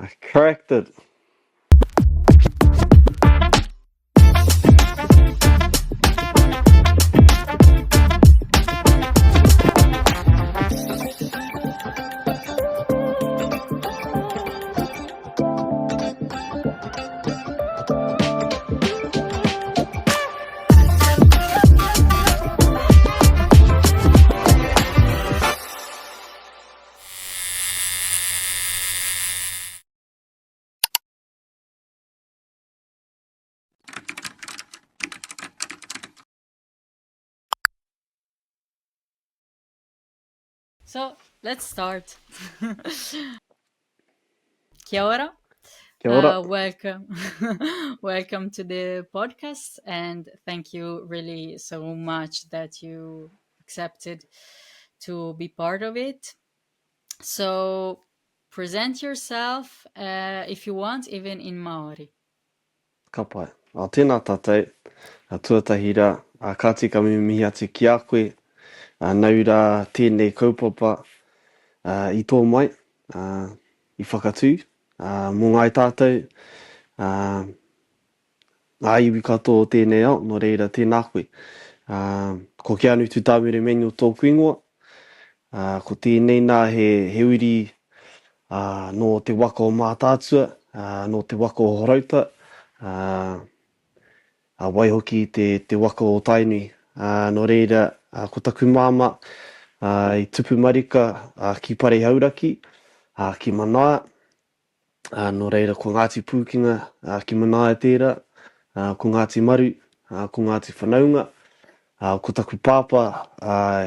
I corrected. So let's start. Kia ora. Kia ora. Welcome. Welcome to the podcast, and thank you really so much that you accepted to be part of it. So present yourself if you want, even in Maori. Ka pai. Tēnā tātou, tuatahira, ka tika mihi atu ki a koe, nau rā tēnei kaupapa i tō mai, i whakatū, mō ngai tātou, ngā iwi katoa o tēnei ao, no reira tēnā koe. Ko Keanu Tutamure Manuel tōku ingoa, ko tēnei nā he uri no te waka o mātātua, no te waka o horauta, waihoki te waka o tainui. No reira, ko taku māma i tupu marika ki pare hauraki, ki manaia. No reira, ko Ngāti Pūkinga ki manaia tērā, ko Ngāti Maru, ko Ngāti Whanaunga, ko taku pāpā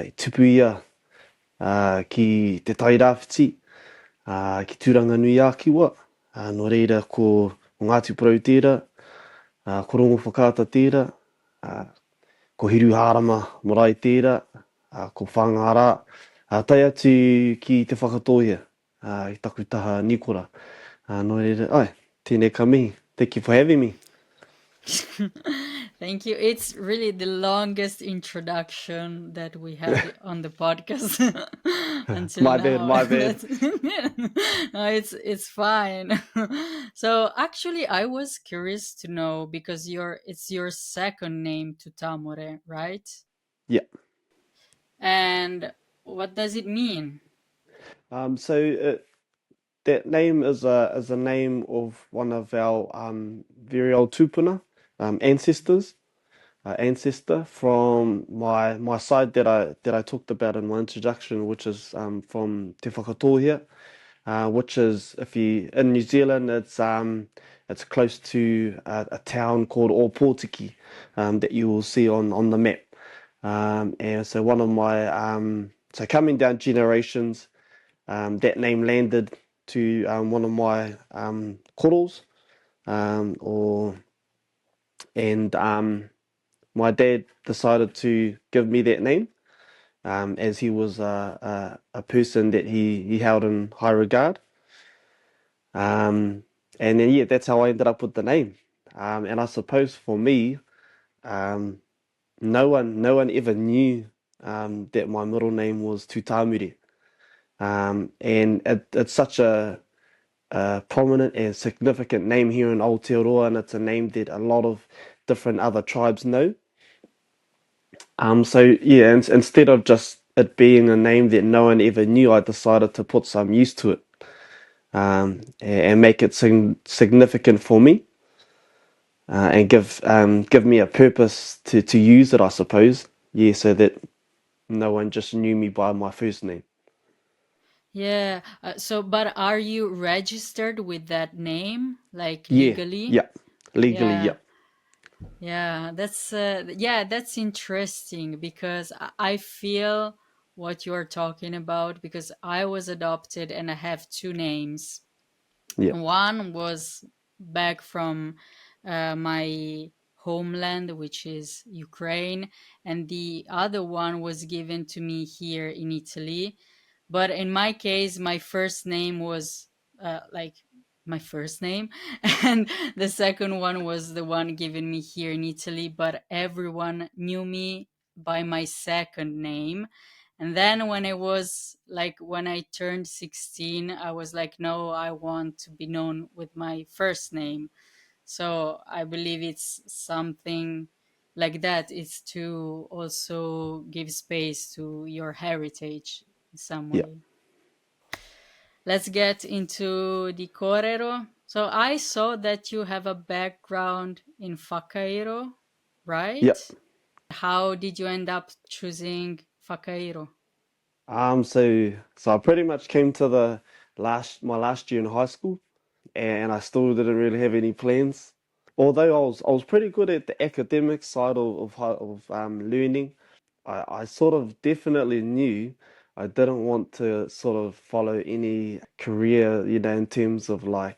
i tupu ia ki te tairāwhiti, ki tūranga nui ākiwa. No reira, ko Ngāti Porou tērā, ko rongo whakaata tērā, ko hiru hārama morai tērā, ko whangārā. Tai atu ki te whakatohia, i taku taha nikora. No reira, tēnei ka mihi. Thank you for having me. Thank you. It's really the longest introduction that we had on the podcast until My now. bad. No, it's fine. So actually, I was curious to know because it's your second name, Tutamure, right? Yeah. And what does it mean? So that name is a name of one of our very old tupuna ancestors. Ancestor from my side that I talked about in my introduction, which is from Te Whakatohia, which is, if you in New Zealand, it's close to a town called Opotiki, that you will see on the map. And so one of my so coming down generations, that name landed to one of my kōros, and my dad decided to give me that name, as he was a person that he held in high regard. And then, yeah, that's how I ended up with the name. And I suppose for me, no one ever knew that my middle name was Tutamure. And it's such a prominent and significant name here in Aotearoa, and it's a name that a lot of different other tribes know. So yeah, instead of just it being a name that no one ever knew, I decided to put some use to it, and make it significant for me, and give me a purpose to use it, I suppose. Yeah, so that no one just knew me by my first name. Yeah. But are you registered with that name, like Yeah, legally? yeah, legally, Yeah. yeah. Yeah, that's interesting because I feel what you're talking about because I was adopted and I have two names. Yeah. One was back from my homeland, which is Ukraine, and the other one was given to me here in Italy. But in my case, my first name was like my first name, and the second one was the one given me here in Italy. But everyone knew me by my second name, And then when I turned 16, I was like, no, I want to be known with my first name. So I believe it's something like that. It's to also give space to your heritage in some Yeah, way. Let's get into the kōrero. So I saw that you have a background in whakairo, yeah. right? How did you end up choosing whakairo? So I pretty much came to the my last year in high school, and I still didn't really have any plans. Although I was pretty good at the academic side of learning, I sort of definitely knew I didn't want to sort of follow any career, in terms of like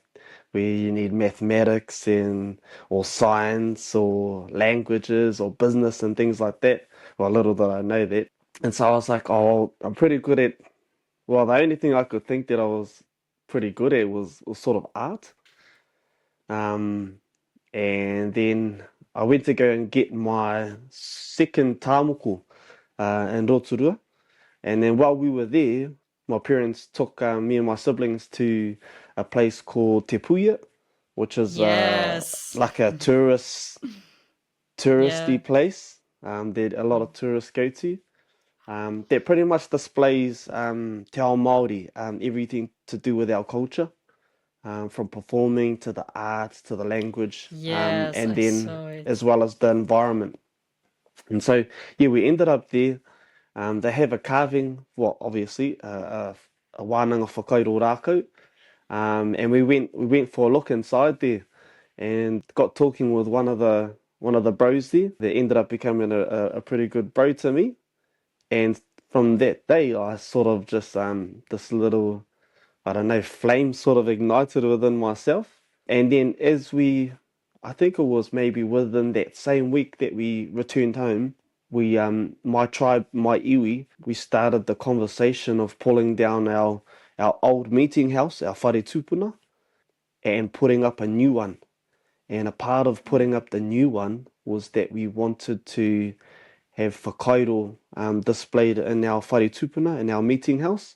where you need mathematics and or science or languages or business and things like that. Well, little did I know that. And so I was like, oh, I'm pretty good at, well, the only thing I could think that I was pretty good at was sort of art. Um, and then I went to go and get my second tāmoko in Rotorua. And then while we were there, my parents took me and my siblings to a place called Te Puia, which is Yes. like a Yeah. touristy place that a lot of tourists go to. That pretty much displays te ao Māori, everything to do with our culture, from performing to the arts to the language, Yes, and I then saw it. as well as the environment. And so, yeah, we ended up there. They have a carving, well, obviously, a wānanga whakairo rākau. And we went for a look inside there and got talking with one of the bros there. That ended up becoming a pretty good bro to me. And from that day, I sort of just this little, I don't know, flame sort of ignited within myself. And then I think it was maybe within that same week that we returned home, my tribe, my iwi, we started the conversation of pulling down our old meeting house, our whare tupuna, and putting up a new one. And a part of putting up the new one was that we wanted to have whakairo displayed in our whare tupuna, in our meeting house,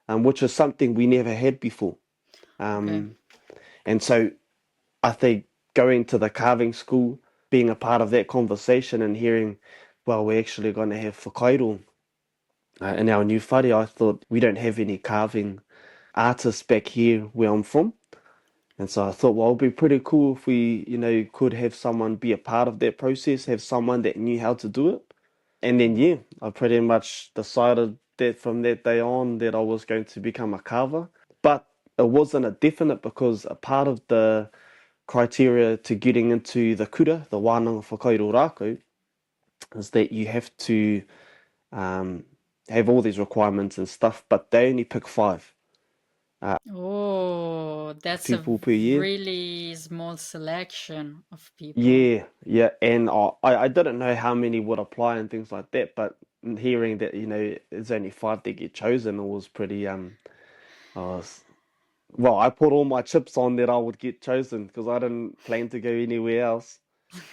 which is something we never had before. Okay. Um, and so I think going to the carving school, being a part of that conversation and hearing, well, we're actually going to have whakairo in our new whare, I thought we don't have any carving artists back here where I'm from. And so I thought, well, it'd be pretty cool if we, could have someone be a part of that process, have someone that knew how to do it. And then, yeah, I pretty much decided that from that day on that I was going to become a carver. But it wasn't a definite, because a part of the criteria to getting into the kura, the wānanga whakairo rākau, is that you have to um, have all these requirements and stuff, but they only pick five Oh, that's a people per year. really small selection of people. Yeah, yeah, and I didn't know how many would apply and things like that, but hearing that there's only five that get chosen, it was pretty I was well, I put all my chips on that I would get chosen because I didn't plan to go anywhere else.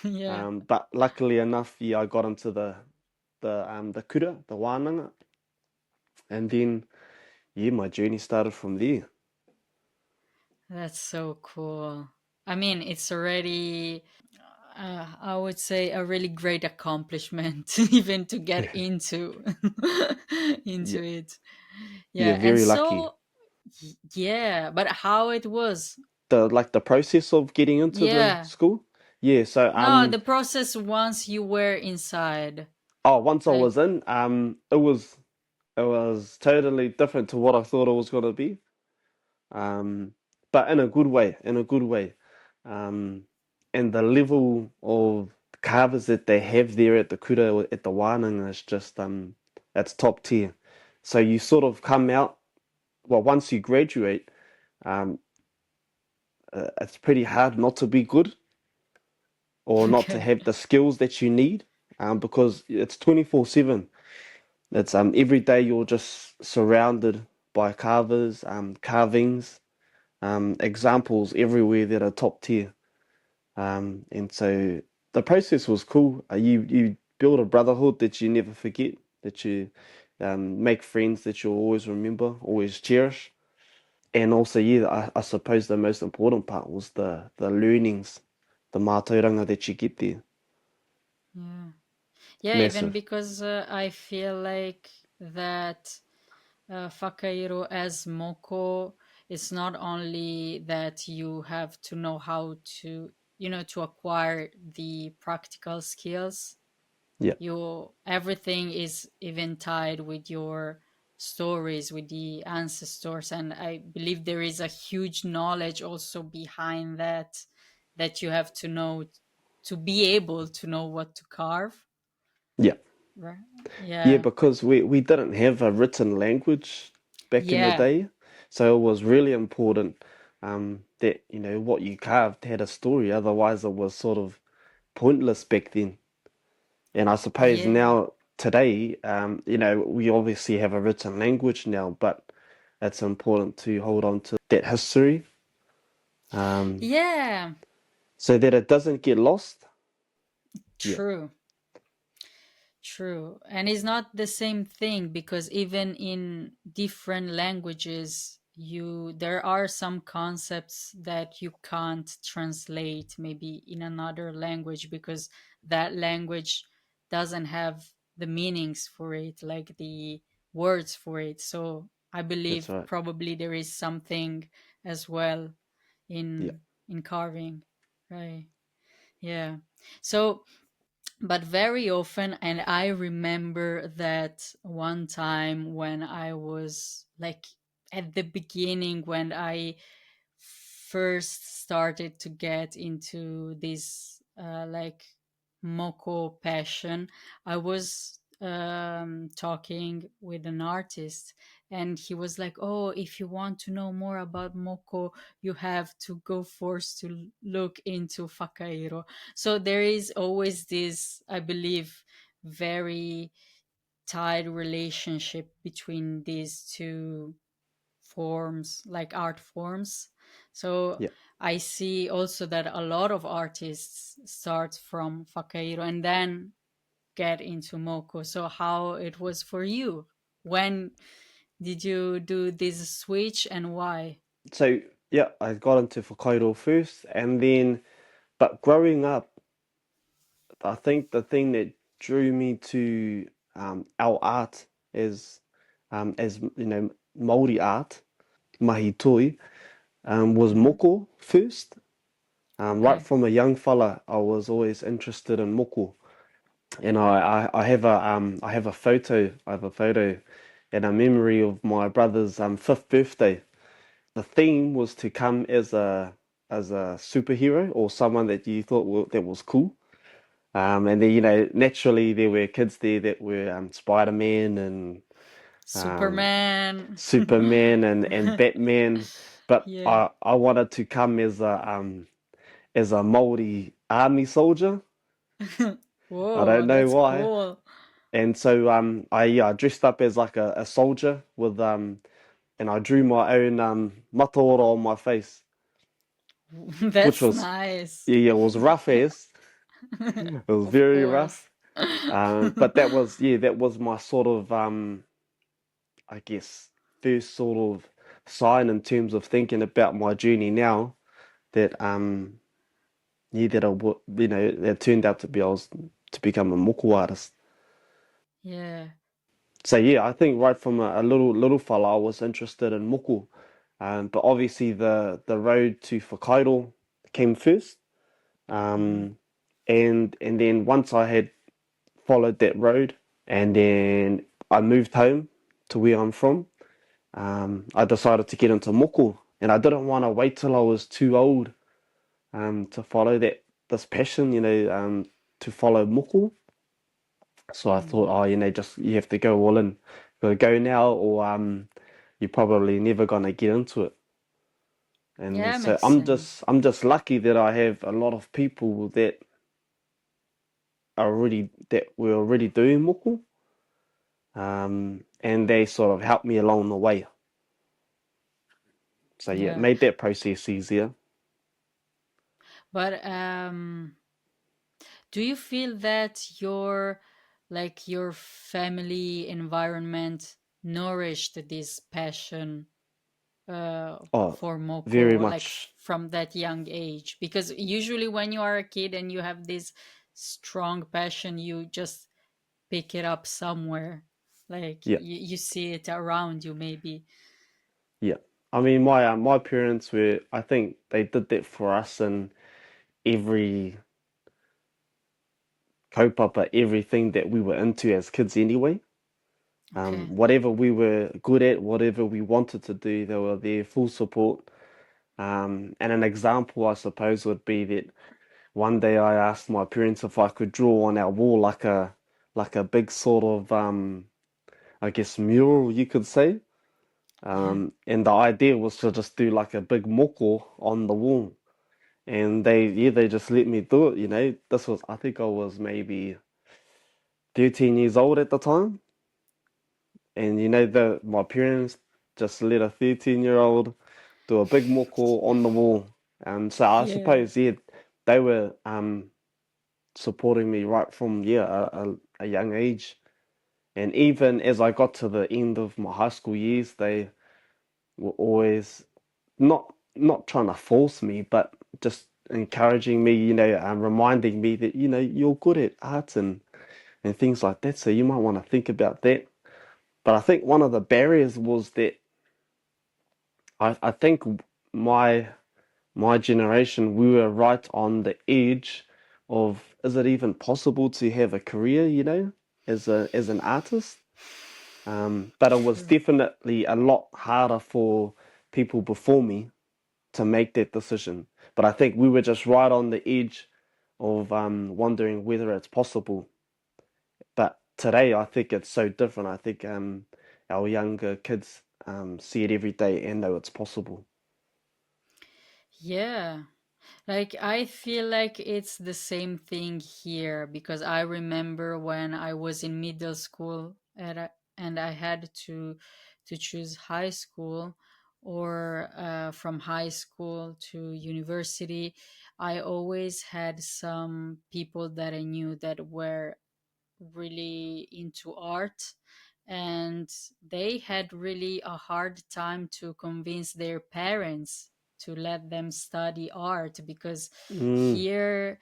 Yeah, But luckily enough, yeah, I got into the kura, the wānanga, and then yeah, my journey started from there. that's so cool. I mean, it's already, I would say, a really great accomplishment, even to get into Yeah, into it. yeah, Yeah, and very lucky. so yeah, but how it was? The process of getting into the Yeah, school. Yeah, so no, the process once you were inside, once I like, was in, it was totally different to what I thought it was gonna be. Um, but in a good way, in a good way. Um, and the level of carvers that they have there at the kura, at the wānanga, is just it's top tier. So you sort of come out, well, once you graduate, um, it's pretty hard not to be good or not to okay, have the skills that you need, because it's 24/7. It's every day you're just surrounded by carvers, carvings, examples everywhere that are top tier. And so the process was cool. You build a brotherhood that you never forget. That you make friends that you'll always remember, always cherish. And also, yeah, I suppose the most important part was the learnings, the mātauranga that you get there. Yeah. Yeah, even Massive. because I feel like that whakairo as moko, it's not only that you have to know how to, to acquire the practical skills. Yeah, Everything is even tied with your stories with the ancestors, and I believe there is a huge knowledge also behind that you have to know to be able to know what to carve, yeah. right? Yeah, Yeah. because we didn't have a written language back in the Yeah. day, so it was really important that what you carved had a story. Otherwise, it was sort of pointless back then. And I suppose Yeah. now today, we obviously have a written language now, but it's important to hold on to that history um, Yeah. so that it doesn't get lost. Yeah, True. True. And it's not the same thing because even in different languages, there are some concepts that you can't translate maybe in another language because that language doesn't have the meanings for it, like the words for it. So I that's believe right. probably there is something as well Yeah. in carving. Right. Yeah. So but very often, and I remember that one time when I was like at the beginning, when I first started to get into this like moko passion, I was talking with an artist, and he was like, oh, if you want to know more about moko, you have to go first to look into whakairo. So there is always this, I believe, very tight relationship between these two forms, like art forms. So Yeah. I see also that a lot of artists start from whakairo and then get into moko. So how it was for you? When did you do this switch and why? So yeah, I got into Hokkaido first, and then, but growing up, I think the thing that drew me to our art as Māori art, mahi toi, was Mhm. moko first. Right Okay. from a young fella, I was always interested in moko, and I have a photo. I have a photo and a memory of my brother's fifth birthday. The theme was to come as a superhero or someone that you thought that was cool. And then naturally there were kids there that were Spider-Man and um, Superman. Superman and Batman, but Yeah. I wanted to come as a Māori army soldier. I don't Whoa, know that's why. cool. And so I dressed up as like a soldier with and I drew my own mataora on my face, which That's was nice. yeah, it was rough as it was Of very course. rough. But that was my sort of I guess first sort of sign in terms of thinking about my journey now that that that turned out to be I was to become a moko artist. Yeah. So yeah, I think right from a little fella I was interested in moko, but obviously the road to Hokkaido came first, Mm. um, and then once I had followed that road, and then I moved home to where I'm from. I decided to get into moko, and I didn't want to wait till I was too old to follow this passion, to follow moko. So I thought, Mm. oh, just you have to go all in, got to go now, or you're probably never gonna get into it. And Yeah, so makes sense. I'm just lucky that I have a lot of people that were already doing moko, and they sort of helped me along the way. So yeah, it Yeah. made that process easier. But do you feel that your like your family environment nourished this passion Oh, for very Moko, like much. from that young age? Because usually when you are a kid and you have this strong passion, you just pick it up somewhere, like Yeah, you see it around you maybe. yeah. I mean, my parents were. I think they did that for us in every kaupapa, everything that we were into as kids anyway. Okay. Whatever we were good at, whatever we wanted to do, they were there full support. And an example, I suppose, would be that one day I asked my parents if I could draw on our wall like a big sort of I guess mural, you could say. Yeah. And the idea was to just do like a big moko on the wall. And they just let me do it, you know. This was, I think I was maybe 13 years old at the time. And you know, my parents just let a 13-year-old do a big moko on the wall. And so I Yeah. suppose, yeah, they were supporting me right from, yeah, a young age. And even as I got to the end of my high school years, they were always not trying to force me, but just encouraging me, you know, reminding me that, you know, you're good at art and things like that. So you might want to think about that. But I think one of the barriers was that I think my my generation, we were right on the edge of, is it even possible to have a career, you know, as an artist? But it was True. definitely a lot harder for people before me to make that decision. But I think we were just right on the edge of wondering whether it's possible. But today, I think it's so different. I think our younger kids see it every day and know it's possible. Yeah. Like I feel like it's the same thing here because I remember when I was in middle school and I had to choose high school or from high school to university. I always had some people that I knew that were really into art, and they had really a hard time to convince their parents to let them study art because Mm, here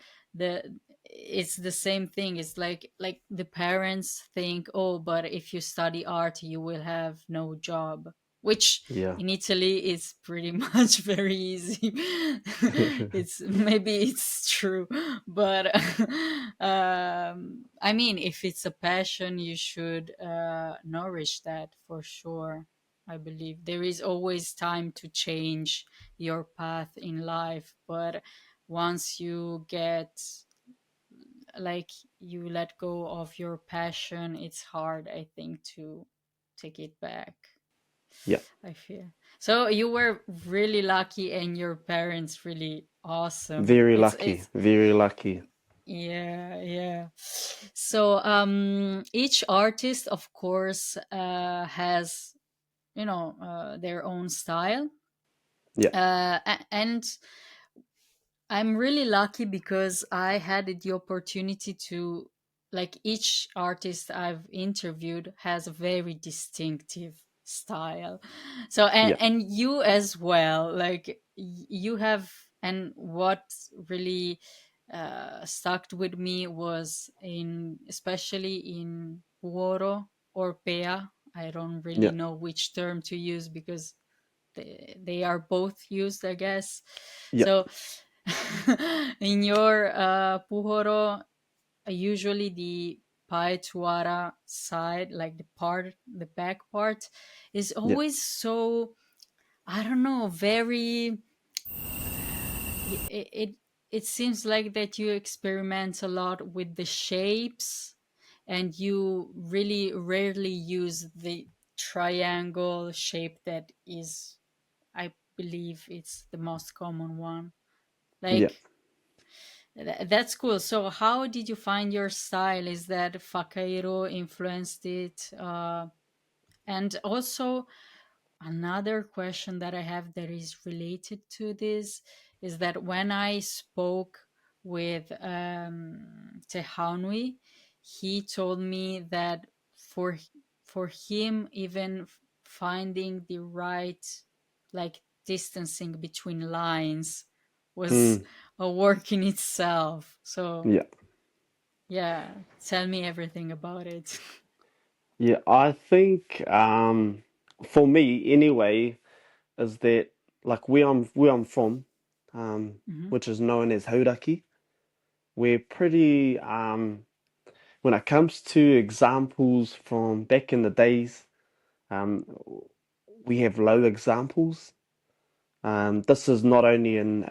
it's the same thing. It's like the parents think, oh, but if you study art you will have no job, which yeah. in Italy is pretty much very easy. It's maybe it's true, but I mean, if it's a passion, you should nourish that for sure. I believe there is always time to change your path in life, but once you get like you let go of your passion, it's hard, I think, to take it back. Yeah. I feel so. You were really lucky, and your parents really awesome. Very lucky. It's Very lucky. yeah, yeah. So each artist, of course, has their own style, Yeah. and I'm really lucky because I had the opportunity to, like, each artist I've interviewed has a very distinctive style. So, Yeah. and you as well, like, you have, and what really stuck with me was especially in kōrero or pea. I don't really Yeah. know which term to use because they are both used, I guess. Yeah. So in your puhoro, usually the paetuara side, like the back part, is Yeah. always so, I don't know, very. It seems like that you experiment a lot with the shapes, and you really rarely use the triangle shape that is, I believe it's the most common one. Yeah. Like that's cool. So how did you find your style? Is that Fakairo influenced it? And also another question that I have that is related to this is that when I spoke with Tehanui, he told me that for for him, even finding the right, like, distancing between lines was Mm, a work in itself. So yeah. yeah, tell me everything about it. Yeah, I think for me anyway, is that like where I'm from, Hmm. which is known as Hauraki, we're pretty when it comes to examples from back in the days, um, we have low examples. This is not only in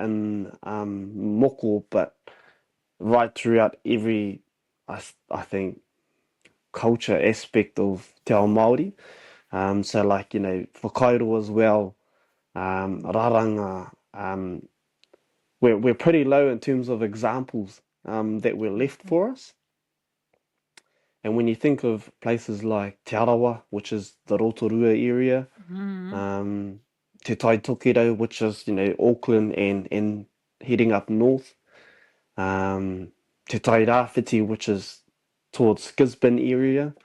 Moko, but right throughout every, I think, culture aspect of Te Ao Māori. So like, for kōrero as well, raranga, we're pretty low in terms of examples that were left Okay. for us. And when you think of places like Te Arawa, which is the Rotorua area, Hmm. Te Taitokero, which is, Auckland and heading up north, Te Tairāwhiti, which is towards Gisborne area,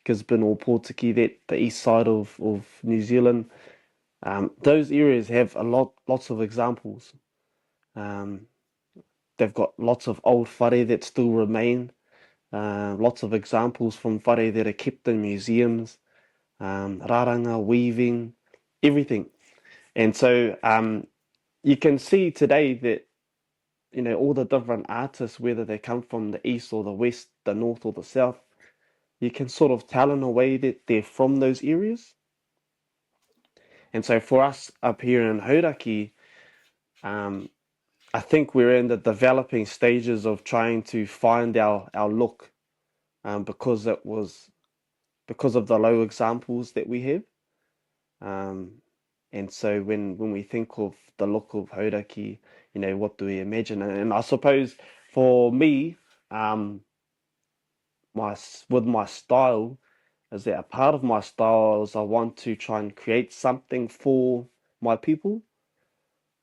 Gisborne or Portuguese, that the east side of New Zealand. Those areas have lots of examples. Um, they've got lots of old whare that still remain, lots of examples from whare that are kept in museums, raranga, weaving, everything. And so you can see today that, all the different artists, whether they come from the east or the west, the north or the south, you can sort of tell in a way that they're from those areas. And so for us up here in Hauraki, um, I think we're in the developing stages of trying to find our look, because of the low examples that we have. Um, and so when we think of the look of Hauraki, what do we imagine? And I suppose for me, um, with my style, is that a part of my style is I want to try and create something for my people.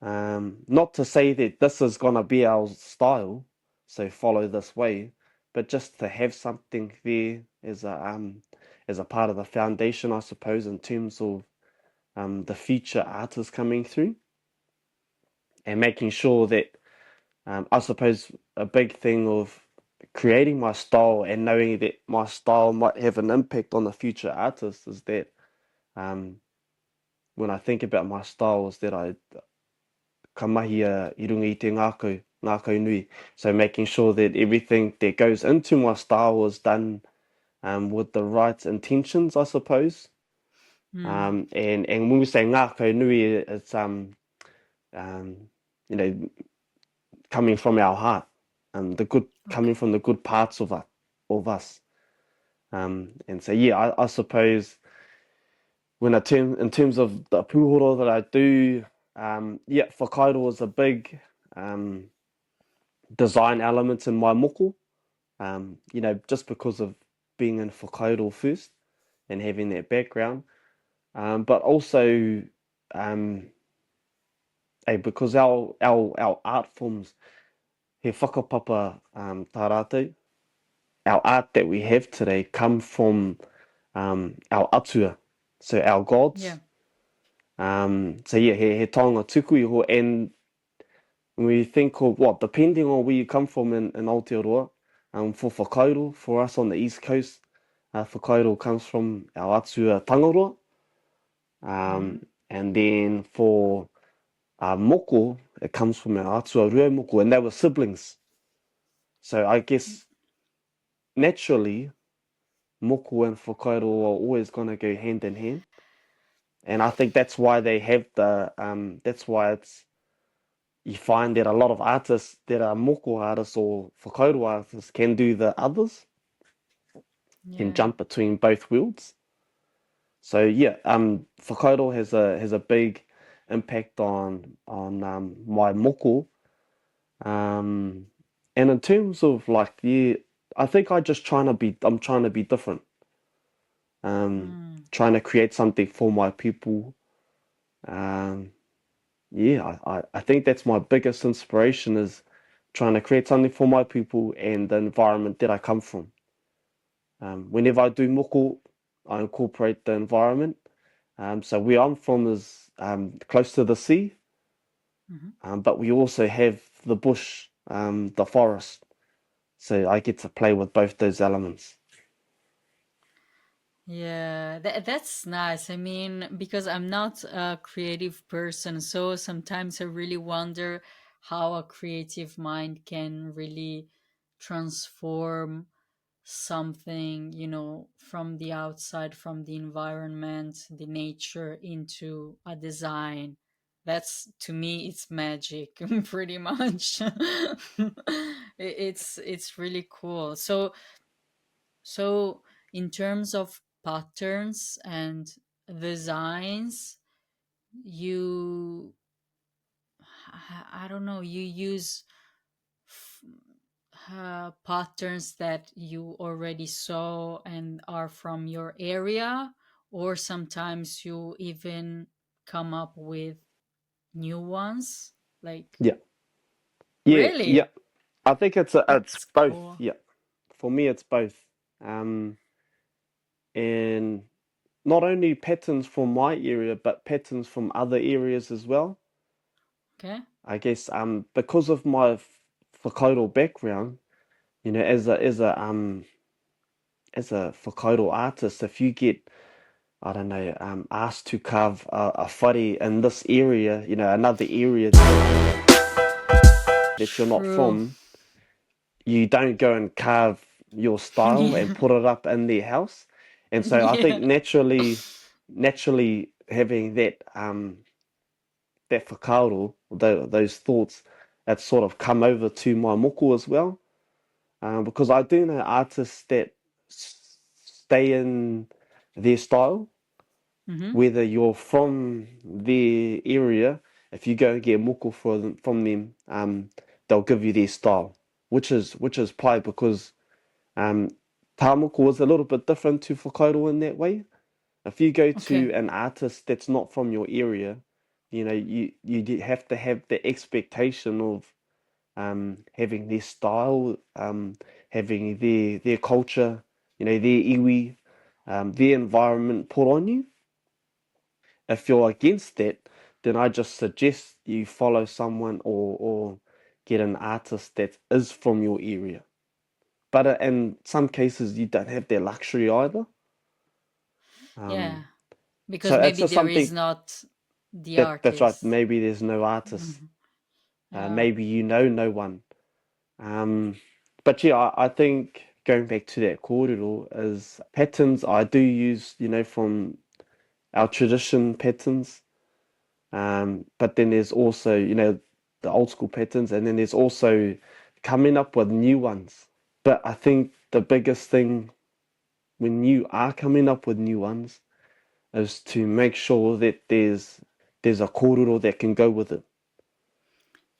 Not to say that this is gonna be our style, so follow this way, but just to have something there as a part of the foundation, I suppose, in terms of the future artists coming through and making sure that I suppose a big thing of creating my style and knowing that my style might have an impact on the future artists is that um, when I think about my style is that I ka mahi I runga i te ngākau nui. So making sure that everything that goes into my style is done with the right intentions, I suppose. Mm. And when we say ngākau nui, it's um, you know coming from our heart, the good Okay. coming from the good parts of us. And so yeah, I suppose in terms of the pūhoro that I do, yeah, whakairo is a big um, design element in my moko. Just because of being in whakairo first and having that background, but also because our art forms he whakapapa tā rātou, our art that we have today come from our atua, so our Yeah. gods. So yeah, he taonga tuku iho, and when we think of depending on where you come from in Aotearoa, for whakairo, for us on the east coast, whakairo comes from our atua tangaroa, Mm. and then for moko, it comes from our atua rua moko, and they were siblings. So I guess naturally, moko and whakairo are always going to go hand in hand. And I think that's why they have that's why you find that a lot of artists that are moko artists or whakairo artists can do the others, can Yeah. jump between both worlds. So yeah, whakairo has a big impact on my moko. Um, and in terms of like, yeah, I think I'm trying to be different. Mm. Trying to create something for my people. Um, yeah, I think that's my biggest inspiration is trying to create something for my people and the environment that I come from. Whenever I do moko, I incorporate the environment. So where I'm from is close to the sea, Mhm. but we also have the bush, the forest. So I get to play with both those elements. Yeah, that's nice. I mean, because I'm not a creative person, so sometimes I really wonder how a creative mind can really transform something, from the outside, from the environment, the nature, into a design. That's, to me, it's magic, pretty much. It's really cool. So in terms of patterns and designs, you I don't know, you use f- patterns that you already saw and are from your area, or sometimes you even come up with new ones, like, Yeah, yeah. really? I think it's That's both. cool. Yeah, for me it's both. Um, and not only patterns from my area, but patterns from other areas as well. Okay. I guess because of my whakaaro background, as a whakaaro artist, if you get I don't know asked to carve a whare in this area, another area that you're not True. from, you don't go and carve your style and put it up in their house. And so I think Yeah. naturally having that whakaaro, those thoughts, that sort of come over to my moko as well. Because I do know artists that stay in their style, Hmm. whether you're from their area. If you go and get moko from them, they'll give you their style, which is pai because um, tāmoko is a little bit different to whakaaro in that way. If you go Okay. to an artist that's not from your area, you have to have the expectation of having their style, having their culture, their iwi, their environment put on you. If you're against that, then I just suggest you follow someone or get an artist that is from your area. But in some cases, you don't have that luxury either. Yeah, Um, because so it's maybe just there is something not the that's right. artist. Maybe there's no artist. Mhm. Yeah. Maybe you know no one. Um, but yeah, I think going back to that kōrero is patterns I do use, from our tradition patterns. But then there's also, the old school patterns, and then there's also coming up with new ones. But I think the biggest thing when you are coming up with new ones is to make sure that there's a kōrero that can go with it.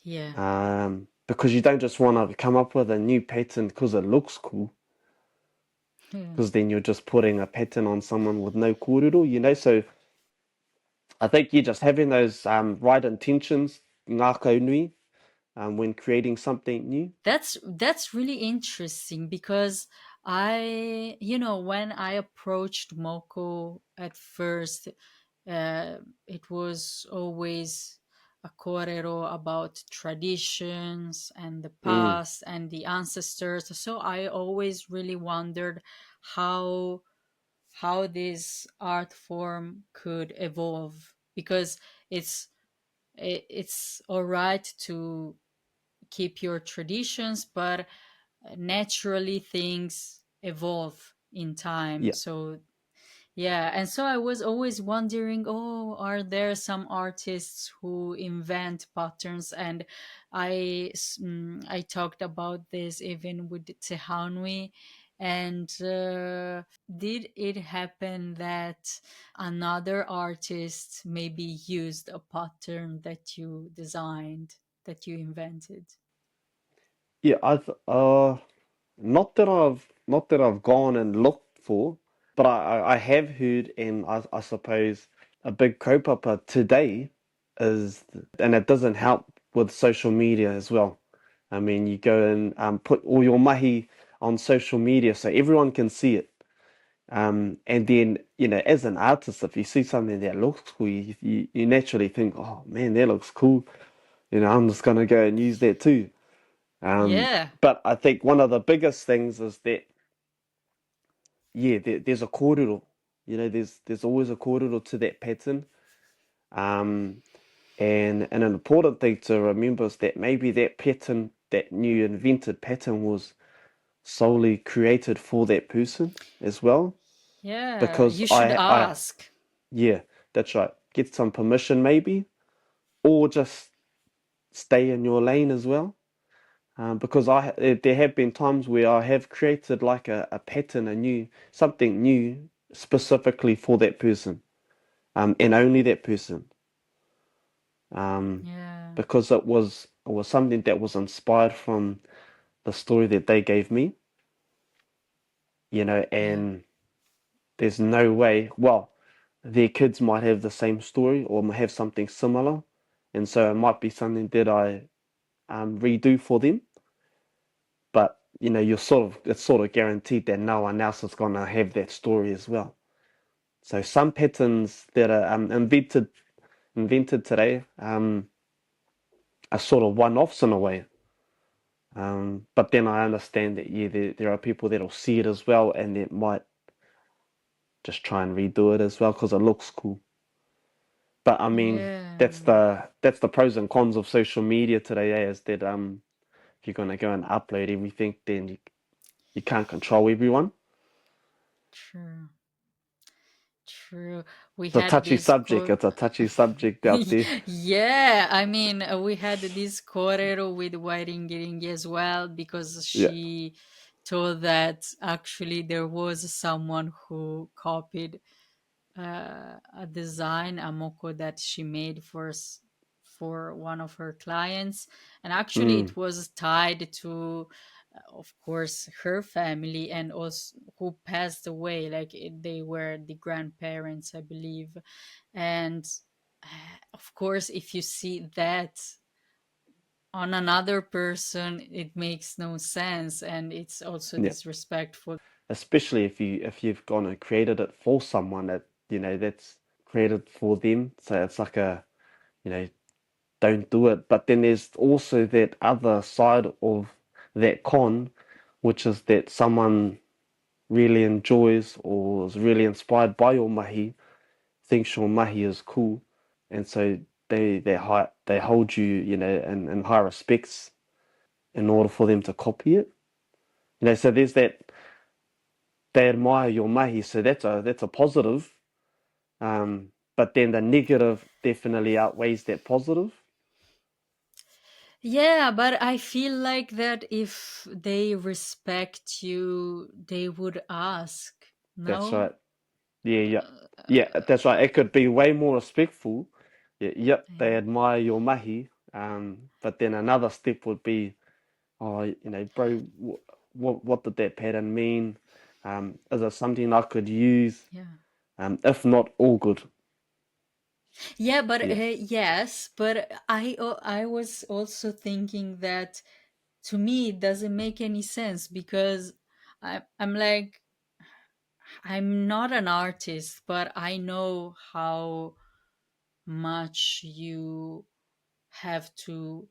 Yeah. Because you don't just want to come up with a new pattern because it looks cool, Yeah. because then you're just putting a pattern on someone with no kōrero. So I think you're just having those right intentions, ngākau nui, when creating something new. That's really interesting because when I approached Moko at first, it was always a kōrero about traditions and the Mm, past and the ancestors. So I always really wondered how this art form could evolve, because it's it's all right to keep your traditions, but naturally things evolve in time. yeah, So yeah, and so I was always wondering, oh, are there some artists who invent patterns? And I talked about this even with Tehanui. And did it happen that another artist maybe used a pattern that you designed, that you invented? yeah. Not that I've gone and looked for, but I have heard, and I suppose a big kaupapa today is, and it doesn't help with social media as well. I mean, you go and put all your mahi on social media so everyone can see it. And then, as an artist, if you see something that looks cool, you naturally think, oh man, that looks cool. I'm just gonna go and use that too. Yeah. But I think one of the biggest things is that, yeah, there's a kōrero. There's always a kōrero to that pattern. Um, and an important thing to remember is that maybe that pattern, that new invented pattern, was solely created for that person as well. Yeah, Because you should ask. yeah, that's right. Get some permission maybe, or just stay in your lane as well. Because there have been times where I have created like a pattern, something new specifically for that person, and only that person, um, Yeah. because it was something that was inspired from the story that they gave me, Yeah. and there's no way. Well, their kids might have the same story or might have something similar, and so it might be something that I redo for them. But it's sort of guaranteed that no one else is gonna have that story as well. So some patterns that are invented today are sort of one-offs in a way. But then I understand that yeah, there are people that'll see it as well and that might just try and redo it as well because it looks cool. But I mean, Yeah. that's the pros and cons of social media today, is that if you're gonna go and upload everything, then you can't control everyone. True. True. We It's a had touchy this subject. quote. It's a touchy subject out there. Yeah, I mean, we had this kōrero with ringa as well because Yeah. she told that actually there was someone who copied a design, a moko that she made for one of her clients, and actually Mm, it was tied to, of course, her family and also who passed away. Like they were the grandparents, I believe, and of course, if you see that on another person, it makes no sense, and it's also yeah. disrespectful. Especially if you've gone and created it for someone that's created for them. So it's like you know, don't do it. But then there's also that other side of that con, which is that someone really enjoys or is really inspired by your mahi, thinks your mahi is cool, and so they hold you, in high respects in order for them to copy it. So there's that they admire your mahi, so that's a positive. But then the negative definitely outweighs that positive. Yeah, but I feel like that if they respect you, they would ask. That's No? right. Yeah, yeah, yeah. That's right. It could be way more respectful. Yeah, yep. They Yeah. admire your mahi. But then another step would be, oh, bro, what did that pattern mean? Is it something I could use? Yeah. If not, all good. Yeah, but Yeah, yes, but I was also thinking that to me it doesn't make any sense because I'm like, I'm not an artist, but I know how much you have to,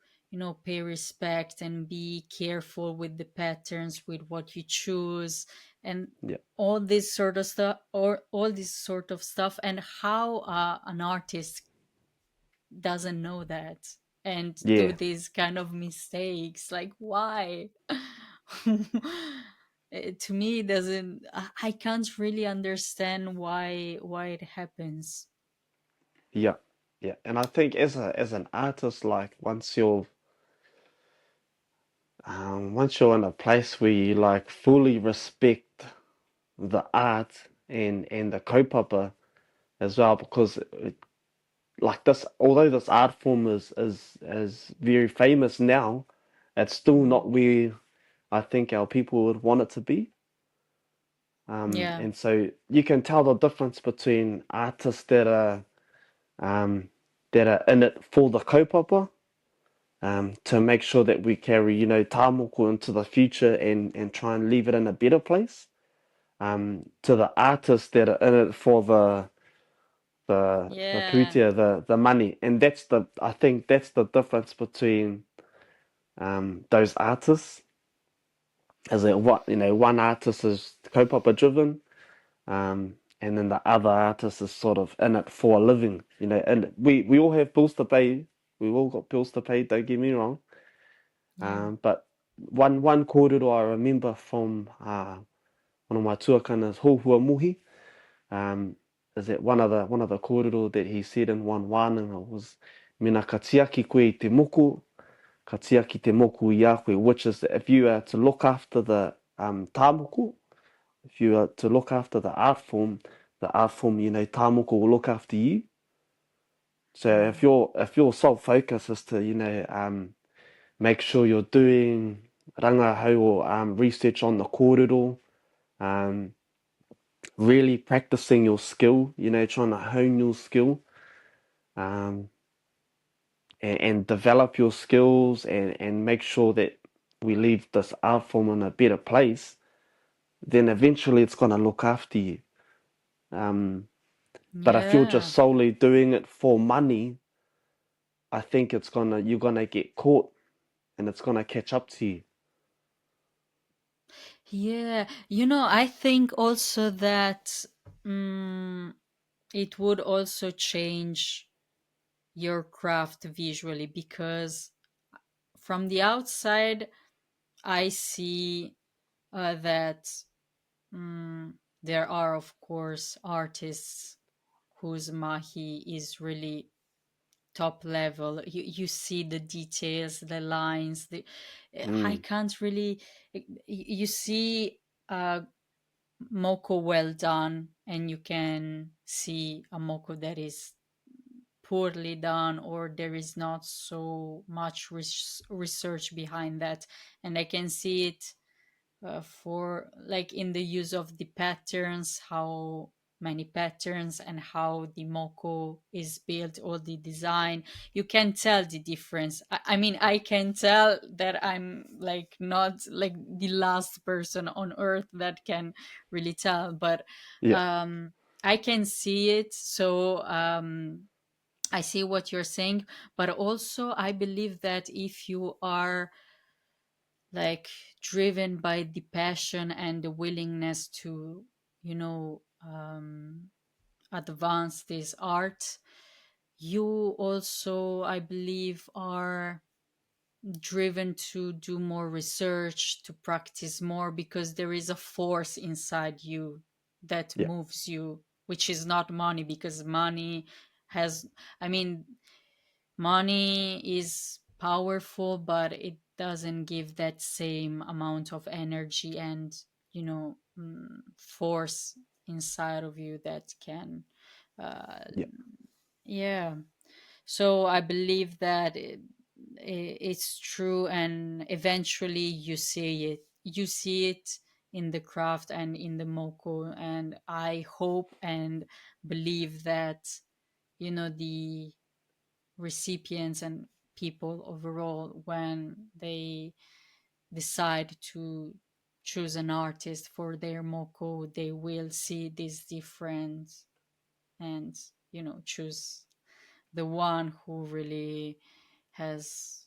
pay respect and be careful with the patterns, with what you choose, and yeah, all this sort of stuff, or all this sort of stuff, and how an artist doesn't know that and do yeah, these kind of mistakes. Like, why? To me, it doesn't. I can't really understand why it happens. yeah, yeah. And I think as an artist, like once you're in a place where you like fully respect the art and the kaupapa as well, because like this, although this art form is very famous now, it's still Mm. not where I think our people would want it to be. Yeah. And so you can tell the difference between artists um, that are in it for the kaupapa, to make sure that we carry, tā moko into the future and try and leave it in a better place. To the artists that are in it for the Yeah. putia, the money, and I think that's the difference between those artists. Is that one artist is kaupapa driven, and then the other artist is sort of in it for a living, and we all have bills to pay. We've all got bills to pay, don't get me wrong. Yeah. But one kōrero I remember from one of my tuakanas, Hohua Muhi, um, is that one of the kōrero that he said in one wānanga was, Mena ka tiaki koe I te moko, ka tiaki te moko I a koe, which is that if you are to look after the tāmoko, if you are to look after the art form, tāmoko will look after you. So Yeah. if your sole focus is to, make sure you're doing rangahau or research on the kōrero, um, really practicing your skill, trying to hone your skill, um, and develop your skills and make sure that we leave this art form in a better place, then eventually it's going to look after you. Um, but if you're just Yeah. solely doing it for money, I think you're gonna get caught and it's gonna catch up to you. Yeah. I think also that mm, it would also change your craft visually, because from the outside, I see that there are, of course, artists whose mahi is really top level. You see the details, the lines. I Mm, can't really. You see moko well done, and you can see a moko that is poorly done, or there is not so much research behind that. And I can see it for, like, in the use of the patterns, how many patterns and how the moko is built, or the design. You can tell the difference. I mean, I can tell that I'm like not like the last person on earth that can really tell, but yeah, I can see it. So I see what you're saying, but also I believe that if you are like driven by the passion and the willingness to, you know, advance this art, you also, I believe, are driven to do more research, to practice more, because there is a force inside you that yeah, moves you, which is not money, because money has, I mean, money is powerful, but it doesn't give that same amount of energy and, force inside of you that can, uh, yeah. yeah. So I believe that it's true, and eventually you see it in the craft and in the moko, and I hope and believe that, the recipients and people overall, when they decide to choose an artist for their moko, they will see this difference, and choose the one who really has,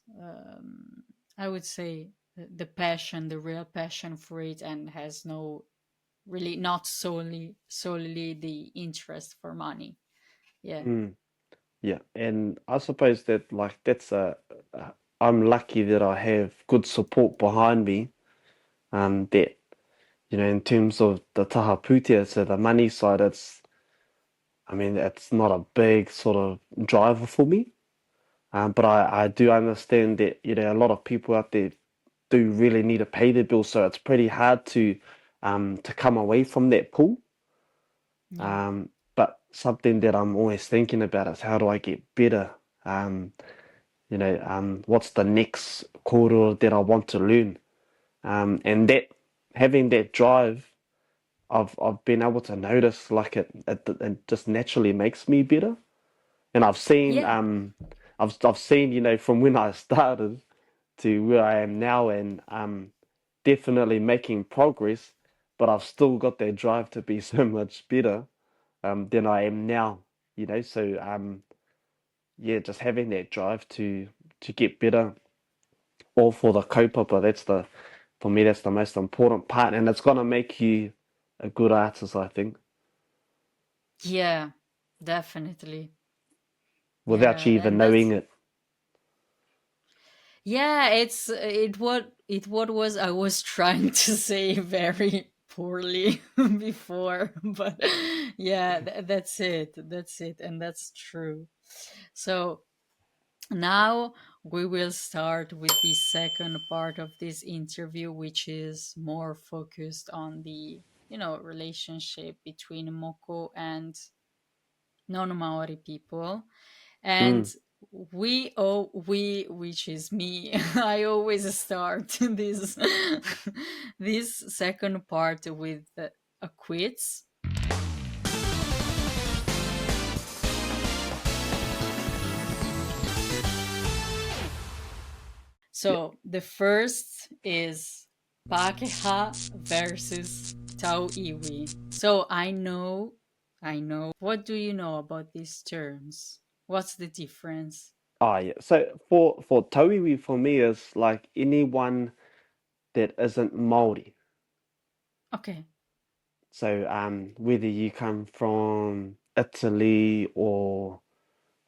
I would say, the passion, the real passion for it, and has no, really not solely the interest for money. Yeah. Mm, yeah. And I suppose that like I'm lucky that I have good support behind me. That in terms of the taha pūtea, so the money side, I mean, it's not a big sort of driver for me. But I do understand that a lot of people out there do really need to pay their bills, so it's pretty hard to come away from that pool. Yeah. But something that I'm always thinking about is how do I get better? Um, what's the next kōrero that I want to learn? And that having that drive, I've been able to notice like it just naturally makes me better. And I've seen Yeah. I've seen, from when I started to where I am now, and definitely making progress, but I've still got that drive to be so much better than I am now, So yeah, just having that drive to get better, all for the kaupapa. For me, that's the most important part, and it's gonna make you a good artist, I think, Yeah, definitely. without Yeah, you even and knowing that's it. yeah, it what was I was trying to say very poorly before, but yeah, that's it. That's it, and that's true. So now we will start with the second part of this interview, which is more focused on the relationship between Moko and non-Maori people. And Mm, we, which is me, I always start this this second part with a quiz. yeah. So the first is Pakeha versus Tau Iwi. So I know. What do you know about these terms? What's the difference? Oh yeah. So for tauiwi, for me, is like anyone that isn't Maori. Okay. So whether you come from Italy or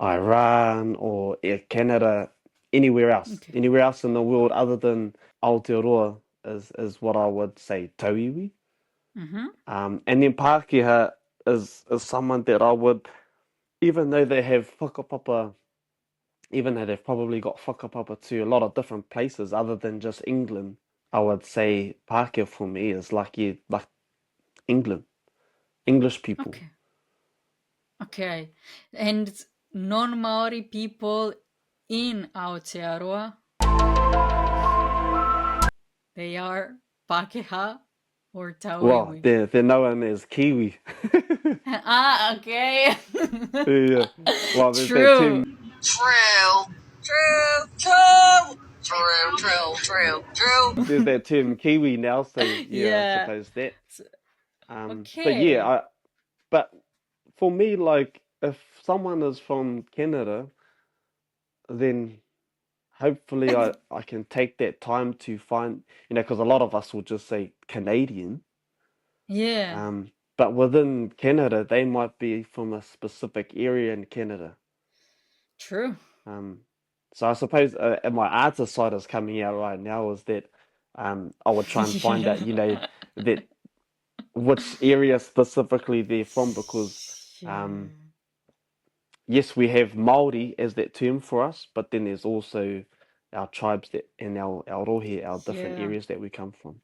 Iran or Canada, Okay. anywhere else in the world other than Aotearoa is what I would say tauiwi. Mm-hmm. And then Pākehā is someone that I would, even though they have whakapapa, even though they've probably got whakapapa to a lot of different places other than just England, I would say Pākehā for me is like England, English people. Okay. Okay. And non-Maori people in Aotearoa, they are Pakeha or Well, Tauiwi. they're known as Kiwi. Ah, okay. Yeah. Well, there's that True. term. True, true, true, true, true, true, true. There's that term Kiwi now, so yeah, I Yeah. suppose that. S- But yeah, Okay. but for me, like if someone is from Canada, then hopefully I can take that time to find, because a lot of us will just say Canadian. Yeah. But within Canada, they might be from a specific area in Canada. True. Um, so I suppose and my artist side is coming out right now is that I would try and find out, Yeah. that which area specifically they're from because um, Yeah. yes, we have Māori as that term for us, but then there's also our tribes that and our rohe, our different Yeah. areas that we come from.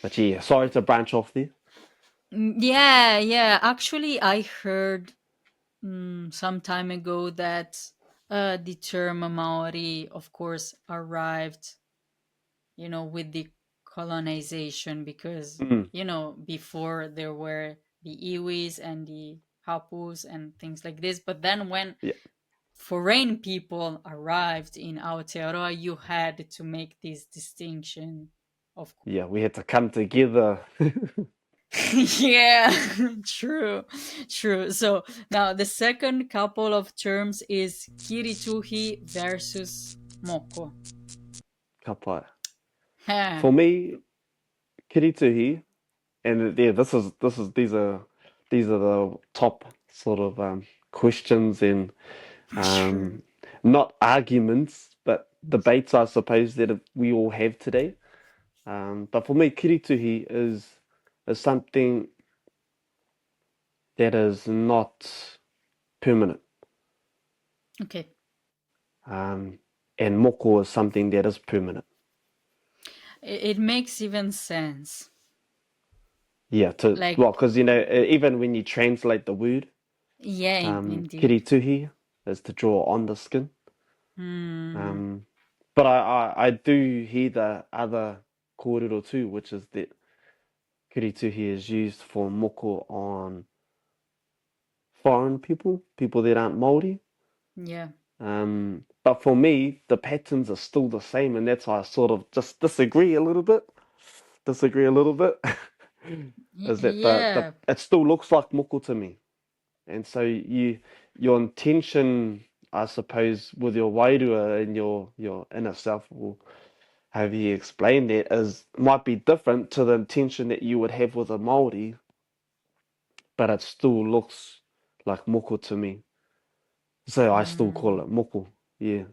But yeah, sorry to branch off there. Yeah, yeah. Actually, I heard some time ago that the term Maori, of course, arrived, with the colonization because, Mm, before there were the Iwis and the Hapus and things like this. But then when yeah, foreign people arrived in Aotearoa, you had to make this distinction, of course. yeah, we had to come together. Yeah, true, true. So now the second couple of terms is Kirituhi versus Moko. Kapai. Ha. For me, kirituhi, and yeah, this is these are the top sort of questions and True. um, not arguments, but debates, I suppose, that we all have today. But for me, kirituhi is something that is not permanent, Okay. and moko is something that is permanent. It makes even sense. Yeah, Like, because even when you translate the word, yeah, indeed. kirituhi is to draw on the skin. Hmm. Um, but I do hear the other kōrero too, which is that kirituhi is used for moko on foreign people, people that aren't Māori. Yeah. But for me, the patterns are still the same, and that's why I sort of just disagree a little bit. Disagree a little bit. Is that the Yeah. it still looks like moko to me, and so your intention, I suppose, with your wairua and your inner self, or however you explain that, is might be different to the intention that you would have with a Māori, but it still looks like moko to me. So I still call Mm. it moko. Yeah.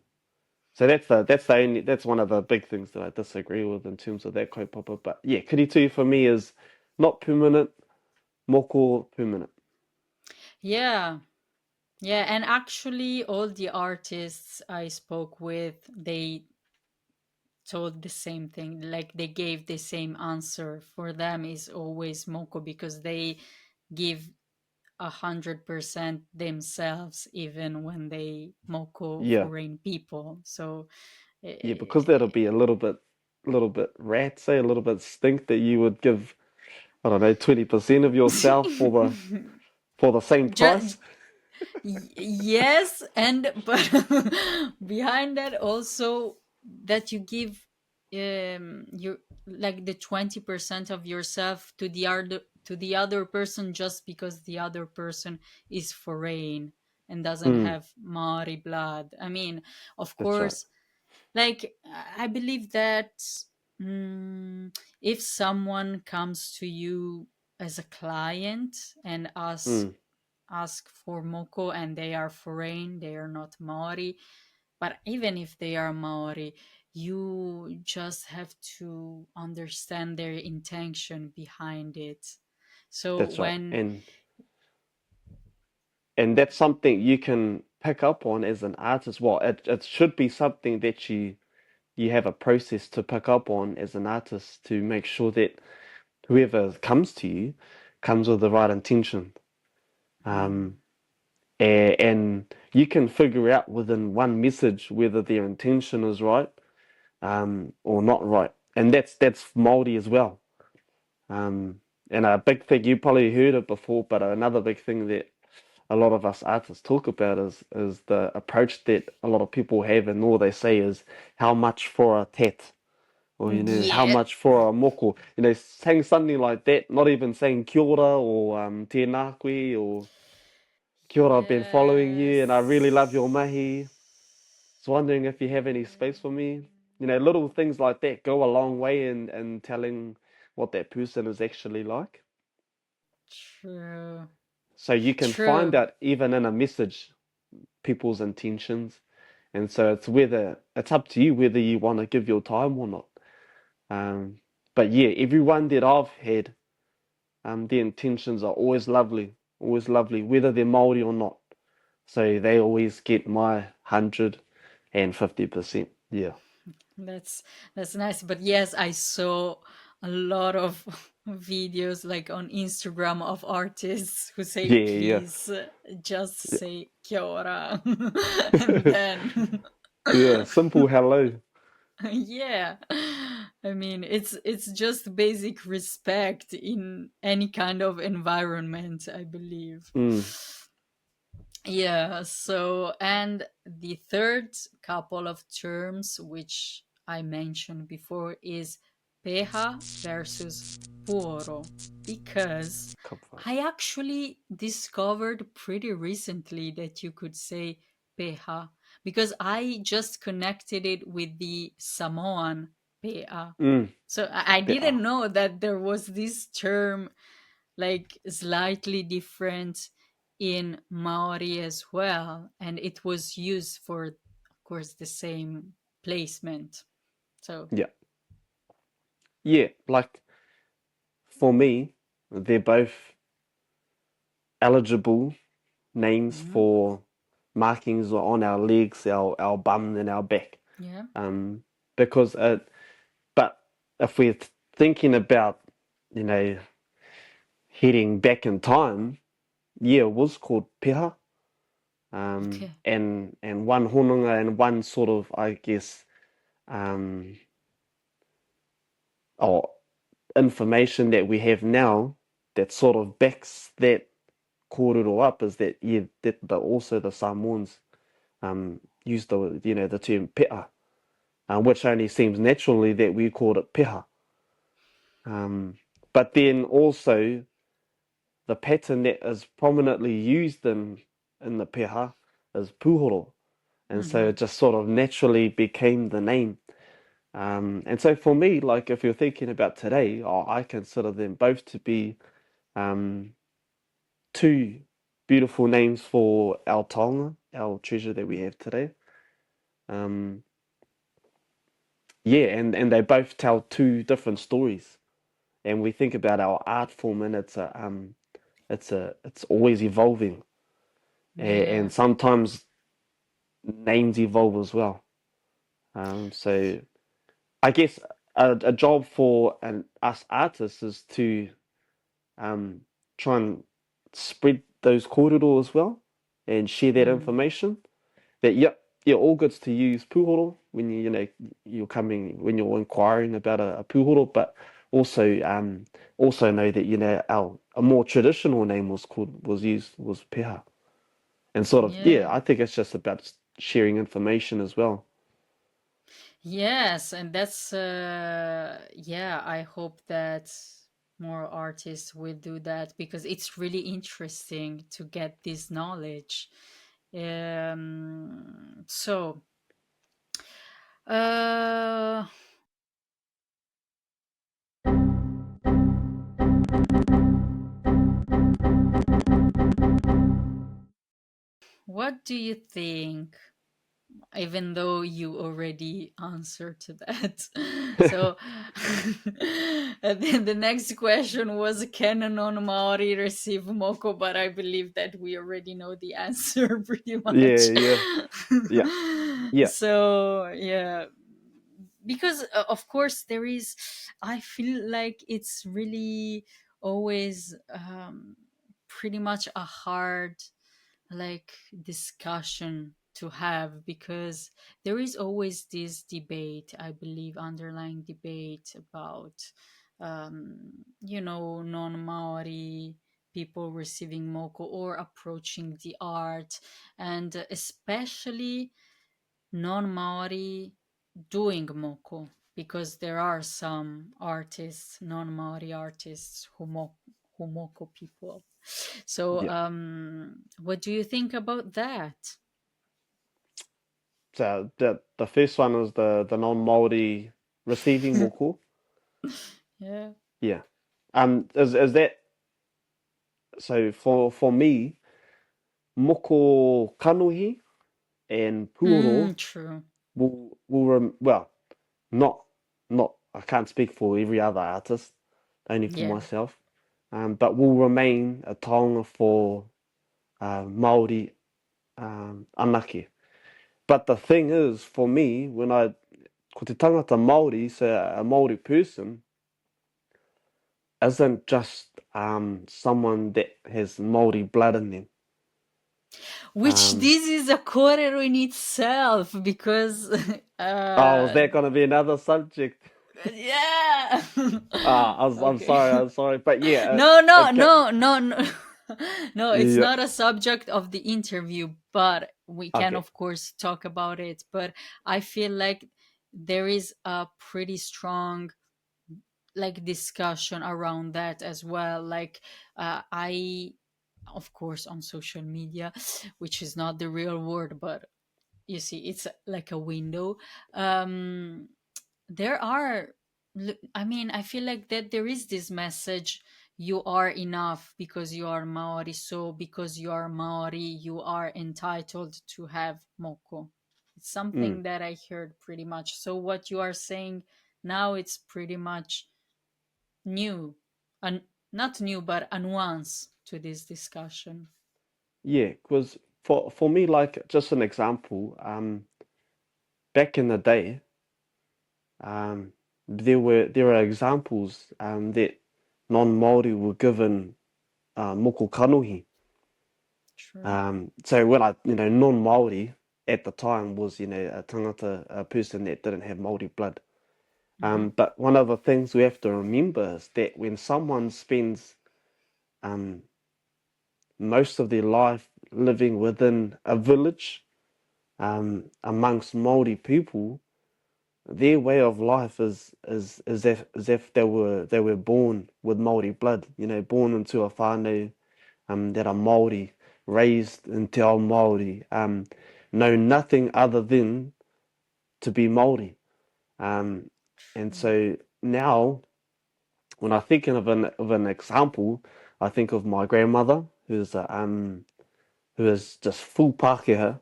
So that's one of the big things that I disagree with in terms of that kaupapa. But yeah, kiritui for me is not permanent, moko permanent. Yeah. Yeah, and actually all the artists I spoke with, they told the same thing. Like they gave the same answer. For them is always Moko because they give 100% themselves even when they Moko Yeah, foreign people. So yeah, because that'll be a little bit rat, say a little bit stink that you would give, I don't know, 20% of yourself for the same ju- price. yes, and but behind that also that you give you like the 20% of yourself to the other person just because the other person is foreign and doesn't Mm, have Maori blood. I mean, of that's right. course, like I believe that if someone comes to you as a client and Mm, ask for Moko and they are foreign, they are not Maori. But even if they are Maori, you just have to understand their intention behind it. So that's right. when, And that's something you can pick up on as an artist. Well, it should be something that you have a process to pick up on as an artist to make sure that whoever comes to you comes with the right intention. mm, Um, and you can figure out within one message whether their intention is right or not right. And that's Māori as well. And a big thing, you probably heard it before, but another big thing that a lot of us artists talk about is the approach that a lot of people have, and all they say is how much for a tat, or how yeah, much for a moko. Saying something like that, not even saying kia ora or tēnā koe or kia ora, I've been following you and I really love your yes. mahi. Just wondering if you have any space for me. Little things like that go a long way in telling what that person is actually like. True. So you can find True. out even in a message people's intentions. And so it's up to you whether you want to give your time or not. Um, but yeah, everyone that I've had, their intentions are always lovely, whether they're Maori or not. So they always get my 150%. Yeah, That's that's nice. But yes, I saw a lot of videos like on Instagram of artists who say, yeah, yeah, please just yeah. say kia ora. And then Yeah, simple hello. yeah. I mean, it's just basic respect in any kind of environment, I believe. Mm, Yeah, so and the third couple of terms which I mentioned before is peha versus puoro because comfort. I actually discovered pretty recently that you could say peha because I just connected it with the Samoan pea. Mm, So I better. didn't know that there was this term like slightly different in Maori as well, and it was used for, of course, the same placement. So, Yeah, yeah. Like for me, they're both eligible names mhm, for markings on our legs, our bum, and our back. yeah, Um, because but if we're thinking about, you know, heading back in time, yeah, it was called peha. okay, And one hononga and one sort of, I guess, um, or information that we have now that sort of backs that kōrero up is that, yeah, that also the Samoans use the term peha, which only seems naturally that we called it peha. But then also the pattern that is prominently used in the peha is puhoro, and so Mm-hmm. it just sort of naturally became the name. And so for me, like if you're thinking about today, I consider them both to be um, two beautiful names for our taonga, our treasure that we have today. Um, yeah, and they both tell two different stories. And we think about our art form, and it's always evolving, Yeah. and sometimes names evolve as well. So I guess a job for us artists is to um, try and spread those kōrero as well and share that Mm. information. That yep, yeah, all goods to use puhoro when when you're inquiring about a puhoro, but also also know that a more traditional name was peha, and sort of yeah, Yeah. I think it's just about sharing information as well. Yes, and that's yeah, I hope that more artists will do that because it's really interesting to get this knowledge. So uh what do you think, even though you already answered to that? So and then the next question was, can a non-Maori receive Moko? But I believe that we already know the answer pretty Yeah, much. yeah, yeah, yeah, So yeah, because of course there is, I feel like it's really always pretty much a hard like discussion to have, because there is always this debate, I believe, underlying debate about non-Maori people receiving Moko or approaching the art, and especially non-Maori doing Moko, because there are some artists, non-Maori artists, who Moko people. So, yeah. what do you think about that? So the first one is the non-Māori receiving moko. Yeah. Yeah. Is that so for me, moko kanohi and puoro True. well, not I can't speak for every other artist, only for Yeah. myself. But will remain a taonga for Māori anake. But the thing is, for me, ko te tangata Māori, so a Māori person, isn't just someone that has Māori blood in them. Which Um, this is a kōrero in itself, because oh, is that going to be another subject? yeah. I'm Okay. sorry, I'm sorry, but yeah, No, no, okay, no, no, no. No, it's yeah, not a subject of the interview, but we can, okay, of course, talk about it. But I feel like there is a pretty strong like discussion around that as well. Like, I, of course, on social media, which is not the real word, but you see, it's like a window. Um, there are I mean, I feel like that there is this message: you are enough because you are Maori, so because you are Maori you are entitled to have Moko. It's mm, something that I heard pretty much. So what you are saying now, it's pretty much new, and not new, but a nuance to this discussion. yeah, because for me, like just an example, back in the day, um, there are examples that non-Māori were given moko kanohi. True. So when non-Māori at the time was, a tangata, a person that didn't have Māori blood. Hmm. But one of the things we have to remember is that when someone spends um, most of their life living within a village, amongst Māori people, their way of life is if they were born with Māori blood, born into a whānau that are Māori, raised in te ao Māori, know nothing other than to be Māori. Um, and True. so now, when I think of an example, I think of my grandmother, who is just full Pākehā,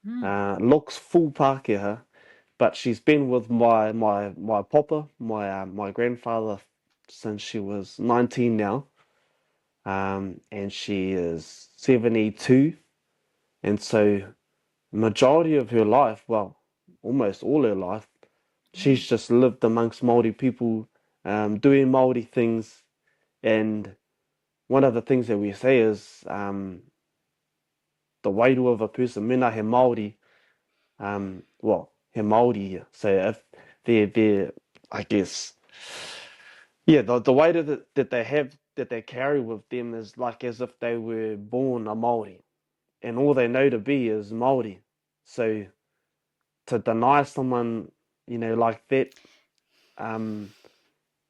Mm. looks full Pākehā, but she's been with my papa, my grandfather, since she was 19 now, and she is 72, and so majority of her life, well, almost all her life, Yeah. she's just lived amongst Māori people, doing Māori things, and one of the things that we say is the wairu of a person, mena he Māori, well, he Māori, so if they're, I guess, yeah, the way that they have, that they carry with them is like as if they were born a Māori, and all they know to be is Māori. So to deny someone, like that, um,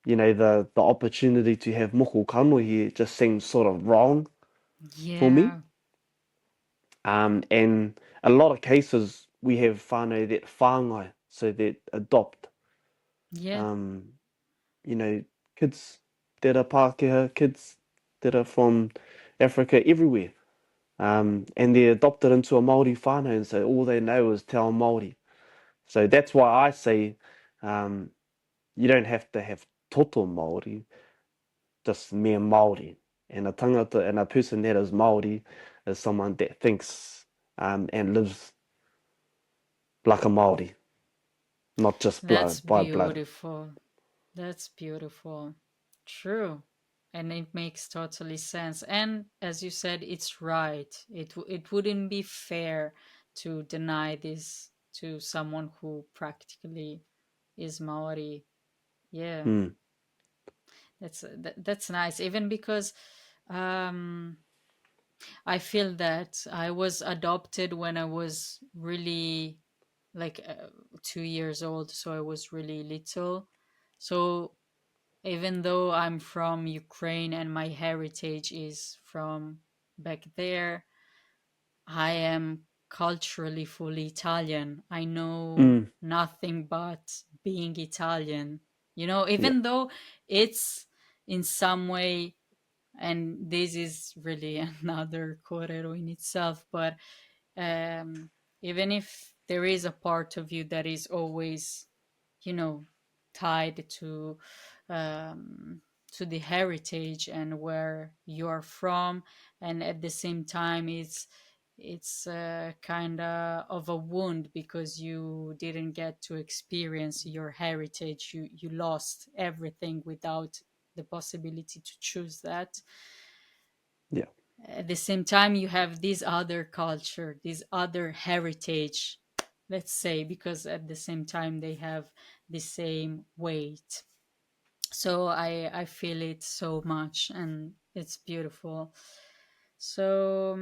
the opportunity to have moko kanohi here just seems sort of wrong for me. Yeah. And a lot of cases we have whānau that whāngai, so that adopt, Yeah. um, you know, kids that are Pākehā, kids that are from Africa, everywhere. And they're adopted into a Māori whānau, and so all they know is te ao Māori. So that's why I say um, you don't have to have toto Māori, just mere Māori. And a tangata and a person that is Māori is someone that thinks and lives like a Māori, not just That's blood by blood. beautiful. That's beautiful. True. And it makes totally sense. And as you said, it's right. It wouldn't be fair to deny this to someone who practically is Maori. Yeah, Hmm. that's nice. Even because um, I feel that I was adopted when I was really like 2 years old, so I was really little. So even though I'm from Ukraine and my heritage is from back there, I am culturally fully Italian. I know Mm. nothing but being Italian. Yeah. Even though it's in some way, and this is really another kōrero in itself, but um, even if there is a part of you that is always you know tied um, to the heritage and where you're from, and at the same time it's kind of a wound because you didn't get to experience your heritage. You lost everything without the possibility to choose that. Yeah. At the same time you have this other culture, this other heritage, let's say, because at the same time they have the same weight. So I feel it so much, and it's beautiful. So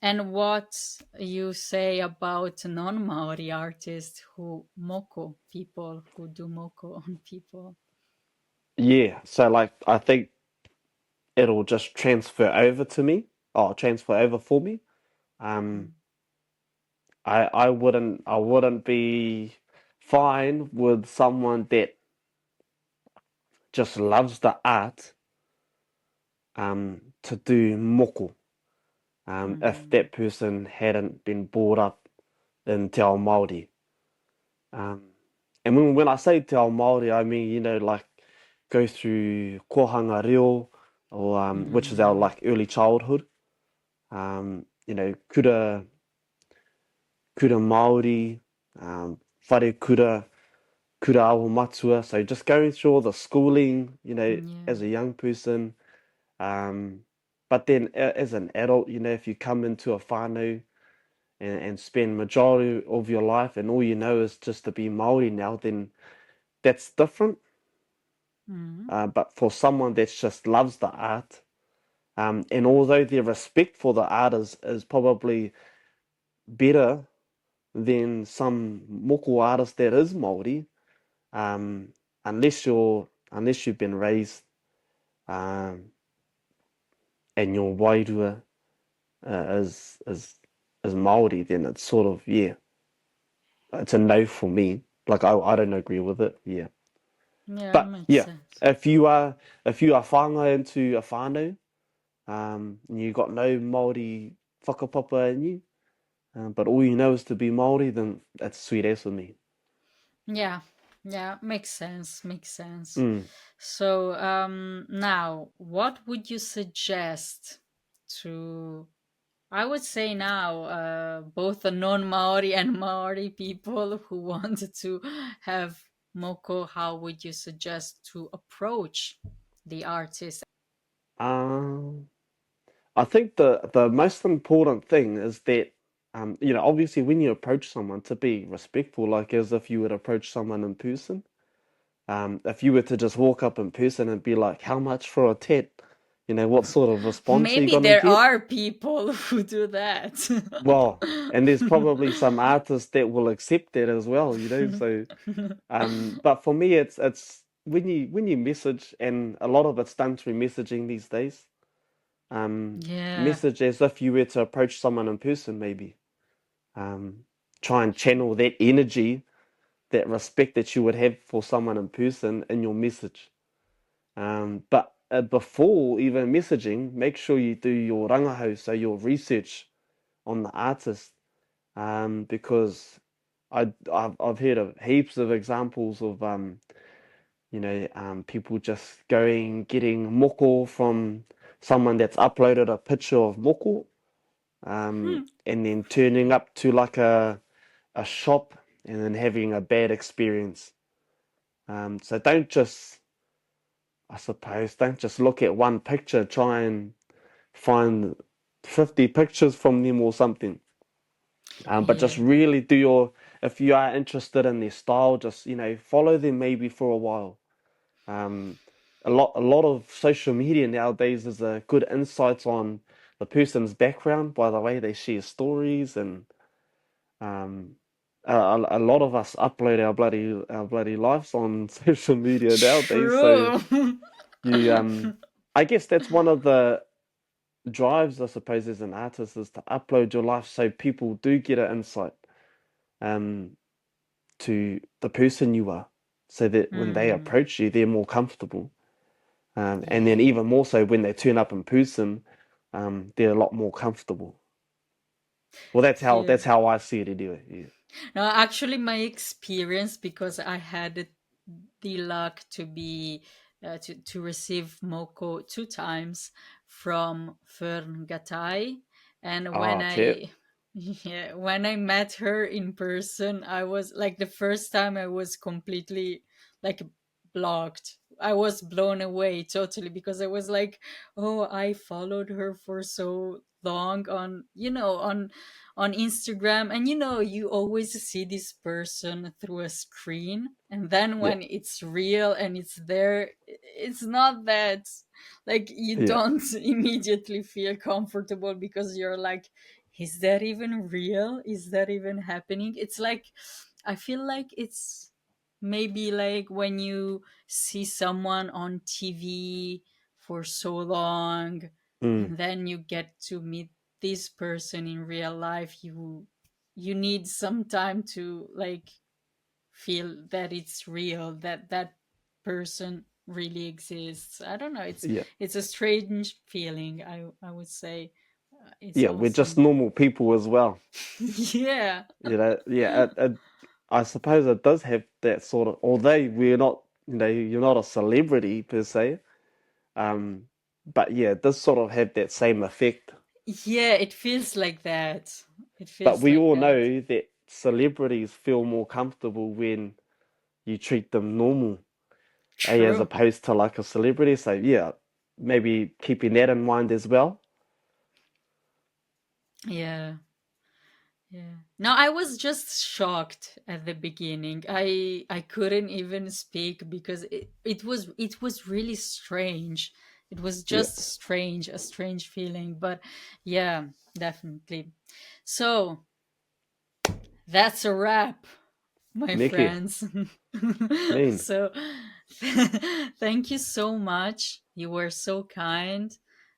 and what you say about non-Maori artists who moko people, who do moko on people? Yeah. So like I think it'll just transfer over to me, or transfer over for me. Um, Mm. I wouldn't be fine with someone that just loves the art to do moko, if Mm. that person hadn't been brought up in te ao Māori. Um, and when I say te ao Māori, I mean, like go through kohanga reo, or which is our Mm. like early childhood. Kura Māori, whare kura aho matua. So just going through all the schooling, Yeah. as a young person. Um, but then as an adult, if you come into a whānau and spend majority of your life and all you know is just to be Māori now, then that's different. Mm. But for someone that just loves the art, and although their respect for the art is probably better than some moko artist that is Māori, um, unless you've been raised um, and your wairua is Māori, then it's sort of it's a no for me. Like I don't agree with it. Yeah, Yeah, but makes yeah, sense. if you are whāngai into a whānau, and you got no Māori whakapapa in you, but all you know is to be Māori, then that's sweet as with me. Yeah, yeah, makes sense. Makes sense. Mm. So, now, what would you suggest to, I would say now, both the non-Maori and Maori people who wanted to have Moko, how would you suggest to approach the artist? Um, I think the most important thing is that obviously when you approach someone to be respectful, like as if you would approach someone in person. If you were to just walk up in person and be like, "How much for a tat?" What sort of response are you Maybe gonna there get? are people who do that. Well, and there's probably some artists that will accept that as well, So, but for me, it's when you message, and a lot of it's done through messaging these days. Yeah. Message as if you were to approach someone in person, maybe. Um, Try and channel that energy, that respect that you would have for someone in person in your message. But before even messaging, make sure you do your rangahau, so your research on the artist, because I've heard of heaps of examples of people just getting moko from someone that's uploaded a picture of moko, and then turning up to like a shop and then having a bad experience. So don't just look at one picture, try and find 50 pictures from them or something. But just Yeah. really if you are interested in their style, just, follow them maybe for a while. Um, a lot of social media nowadays is a good insight on the person's background by the way they share stories, and um, a lot of us upload our bloody lives on social media nowadays. So True. you I guess that's one of the drives, I suppose, as an artist, is to upload your life so people do get an insight um, to the person you are, so that when they Hmm. approach you, they're more comfortable. And then Yeah. even more so when they turn up in person, they're a lot more comfortable. Well, Yeah. that's how I see it anyway. Yeah. No, actually, my experience, because I had the luck to be to receive Moko two times from Fern Gatai, and when Ah, tip. I yeah, when I met her in person, I was like, the first time I was completely like blocked. I was blown away totally, because I was like, oh, I followed her for so long on, on Instagram, and you always see this person through a screen, and then Yeah, when it's real and it's there, it's not that, like, you yeah, don't immediately feel comfortable, because you're like, is that even real? Is that even happening? It's like, I feel like it's maybe like when you see someone on TV for so long, mm, and then you get to meet this person in real life. You need some time to, like, feel that it's real, that that person really exists. I don't know, yeah, it's a strange feeling, I would say. It's yeah. We're just awesome. normal people as well. Yeah. Yeah. I suppose it does have that sort of. Although we're not, you're not a celebrity per se. Um, but yeah, it does sort of have that same effect. Yeah, it feels like that. It But feels we like all that. know that celebrities feel more comfortable when you treat them normal, as True. opposed to like a celebrity. So yeah, maybe keeping that in mind as well. Yeah. Yeah. No, I was just shocked at the beginning. I couldn't even speak, because it was really strange. It was Yeah. just strange, a strange feeling. But yeah, definitely. So That's a wrap, my Neke, friends. mean. So, thank you so much. You were so kind.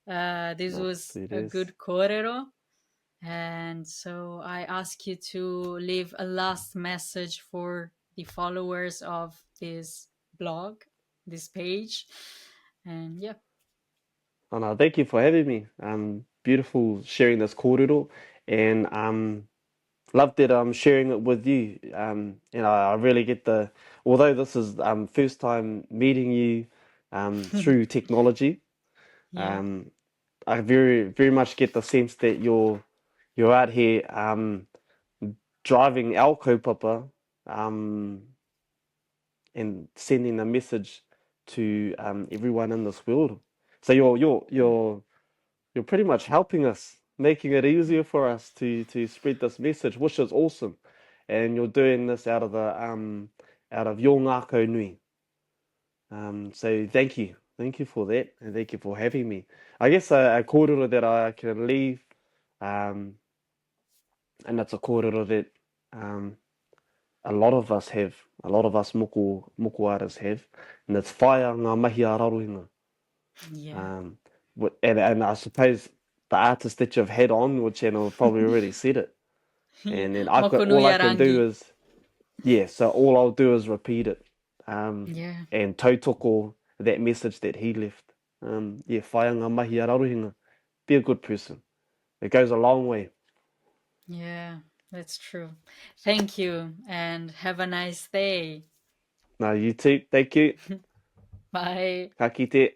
This No, was it a is. good kōrero. And so I ask you to leave a last message for the followers of this blog, this page. And yeah. And thank you for having me. Beautiful sharing this kōrero, and loved it. Sharing it with you. I really get the. Although this is first time meeting you through technology, Yeah. um, I very much get the sense that you're out here driving our kaupapa um, and sending a message to everyone in this world. So you're pretty much helping us, making it easier for us to spread this message, which is awesome. And you're doing this out of your ngākau nui. So thank you for that, and thank you for having me. I guess a kōrero that I can leave, um, and that's a kōrero that um, a lot of us have, a lot of us moko artists have, and it's whaia ngā mahi a rarohina. Yeah. Um, and I suppose the artist that you've had on your channel probably already said it. Yeah. And then Moko all nui I can do arangi. is, yeah, so all I'll do is repeat it. Yeah. And tautoko that message that he left. Yeah, whaia ngā mahi a rarohina. Be a good person. It goes a long way. Yeah. That's true. Thank you and have a nice day. No, you too. Thank you. Bye. Ka kite.